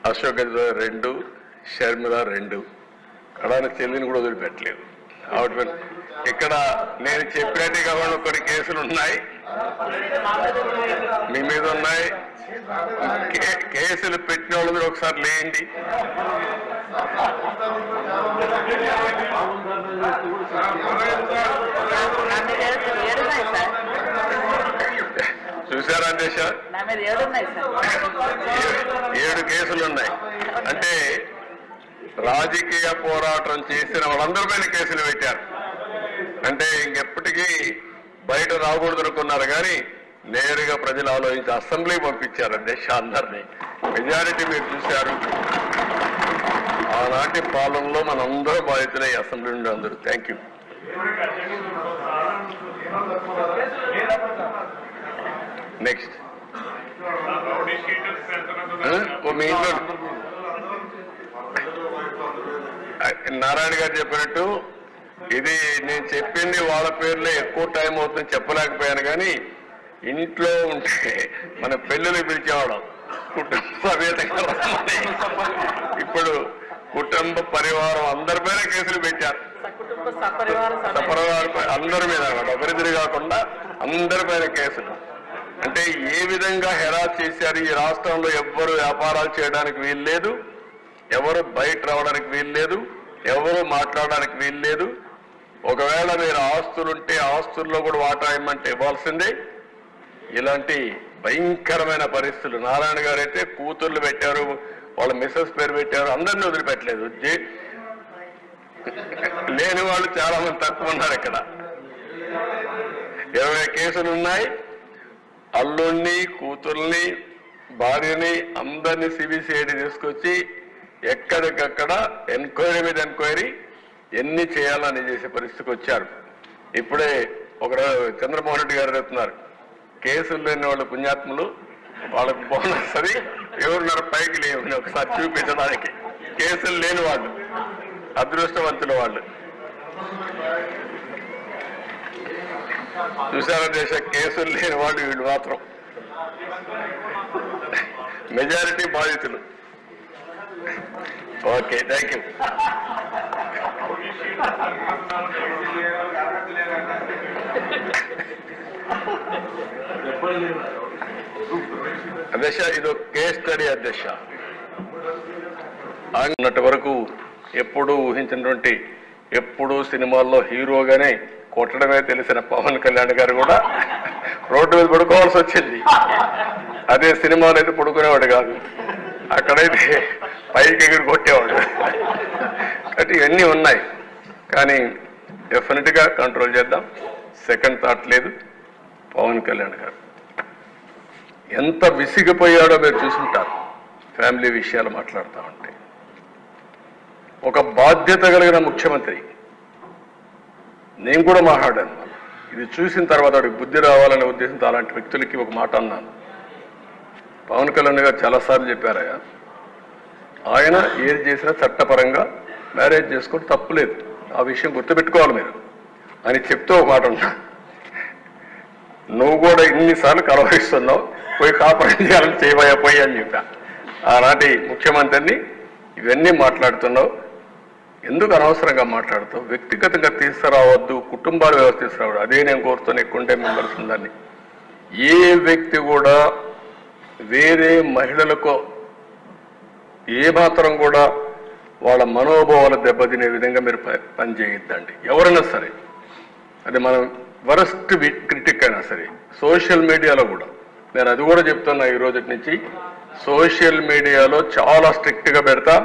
అశోక్ గజపతి 2, షర్మిల 2. కడాన చెల్లిని కూడా వదిలిపెట్టలేదు. ఇక్కడ నేను చెప్పినట్టుగా కొన్ని కేసులు ఉన్నాయి, మీ మీద ఉన్నాయి. కేసులు పెట్టిన వాళ్ళు మీరు ఒకసారి లేండి. చూసారా దేశ 7 కేసులు ఉన్నాయి. అంటే రాజకీయ పోరాటం చేసిన వాళ్ళందరిపైన కేసులు పెట్టారు. అంటే ఇంకెప్పటికీ బయట రాకూడదు అనుకున్నారు, కానీ నేరుగా ప్రజలు ఆలోచించి అసెంబ్లీ పంపించారు దేశ అందరినీ. మెజారిటీ మీరు చూశారు. ఆనాటి పాలనలో మనందరూ బాధితులే అసెంబ్లీ నుండి అందరూ. Thank you. నెక్స్ట్ మీ ఇంట్లో నారాయణ గారు చెప్పినట్టు ఇది నేను చెప్పింది వాళ్ళ పేర్లే ఎక్కువ టైం అవుతుంది చెప్పలేకపోయాను, కానీ ఇంట్లో ఉంటే మన పెళ్ళిళ్ళు పిలిచేవాళ్ళం కుటుంబ సమేతంగా. ఇప్పుడు కుటుంబ పరివారం అందరిపైన కేసులు పెట్టారు. అందరి మీద ఒకరిద్దరు కాకుండా అందరిపైన కేసులు. అంటే ఏ విధంగా హెరాస్ చేశారు. ఈ రాష్ట్రంలో ఎవ్వరు వ్యాపారాలు చేయడానికి వీలు లేదు, ఎవరు బయట రావడానికి వీలు లేదు, ఎవరు మాట్లాడడానికి వీలు లేదు. ఒకవేళ మీరు ఆస్తులుంటే ఆస్తుల్లో కూడా వాటా ఇవ్వమంటే ఇవ్వాల్సిందే. ఇలాంటి భయంకరమైన పరిస్థితులు. నారాయణ గారు అయితే కూతుర్లు పెట్టారు, వాళ్ళ మిస్సెస్ పేరు పెట్టారు, అందరినీ వదిలిపెట్టలేదు. లేని వాళ్ళు చాలా మంది తక్కువ ఉన్నారు. ఇక్కడ 20 కేసులు ఉన్నాయి. అల్లుణ్ణి, కూతుర్ని, భార్యని అందరినీ సిబిసిఐడి తీసుకొచ్చి ఎక్కడికక్కడ ఎంక్వైరీ మీద ఎంక్వైరీ ఎన్ని చేయాలని చేసే పరిస్థితికి వచ్చారు. ఇప్పుడే ఒక చంద్రమోహన్ రెడ్డి గారు చెప్తున్నారు, కేసులు లేని వాళ్ళు పుణ్యాత్ములు, వాళ్ళకు బోనస్ అది ఎవరున్నారు పైకి లేవు ఒకసారి చూపించడానికి. కేసులు లేని వాళ్ళు అదృష్టవంతుల వాళ్ళు. చూసారా దేశ కేసులు లేని వాళ్ళు వీళ్ళు మాత్రం మెజారిటీ బాధితులు. Okay, thank you. అధ్యక్ష, ఇది కేస్ స్టడీ అధ్యక్ష. అన్నటి వరకు ఎప్పుడూ ఊహించినటువంటి, ఎప్పుడూ సినిమాల్లో హీరోగానే కొట్టడమే తెలిసిన పవన్ కళ్యాణ్ గారు కూడా రోడ్డు మీద పడుకోవాల్సి వచ్చింది. అదే సినిమాలో అయితే పడుకునేవాడు కాదు, అక్కడైతే పైకి ఎగిరి కొట్టేవాడు. కాబట్టి ఇవన్నీ ఉన్నాయి, కానీ డెఫినెట్గా కంట్రోల్ చేద్దాం. సెకండ్ థాట్ లేదు. పవన్ కళ్యాణ్ గారు ఎంత విసిగిపోయాడో మీరు చూసుంటారు. ఫ్యామిలీ విషయాలు మాట్లాడుతూ ఉంటే ఒక బాధ్యత కలిగిన ముఖ్యమంత్రి. నేను కూడా మాట్లాడాను. ఇది చూసిన తర్వాత వాడికి బుద్ధి రావాలనే ఉద్దేశంతో అలాంటి వ్యక్తులకి ఒక మాట అన్నాను. పవన్ కళ్యాణ్ గారు చాలాసార్లు చెప్పారయ్యా, ఆయన ఏది చేసినా చట్టపరంగా మ్యారేజ్ చేసుకుంటే తప్పులేదు, ఆ విషయం గుర్తుపెట్టుకోవాలి మీరు అని చెప్తూ ఒక మాట ఉన్నా. నువ్వు కూడా ఇన్నిసార్లు కలవరిస్తున్నావు, పోయి కాపురం చేయాలని చేయబోయా పోయి అని చెప్పా. ఆనాటి ముఖ్యమంత్రిని ఇవన్నీ మాట్లాడుతున్నావు, ఎందుకు అనవసరంగా మాట్లాడుతావు, వ్యక్తిగతంగా తీసుకురావద్దు, కుటుంబాల వ్యవస్థ తీసుకురావద్దు. అదే నేను కోరుతాను, ఎక్కువ మెంబర్స్ ఉందని. ఏ వ్యక్తి కూడా వేరే మహిళలకు ఏ మాత్రం కూడా వాళ్ళ మనోభావాలు దెబ్బతినే విధంగా మీరు పని చేయొద్దండి. ఎవరైనా సరే, అది మనం వరస్ట్ క్రిటిక్ అయినా సరే. సోషల్ మీడియాలో కూడా నేను అది కూడా చెప్తున్నా, ఈ రోజు నుంచి సోషల్ మీడియాలో చాలా స్ట్రిక్ట్గా పెడతా.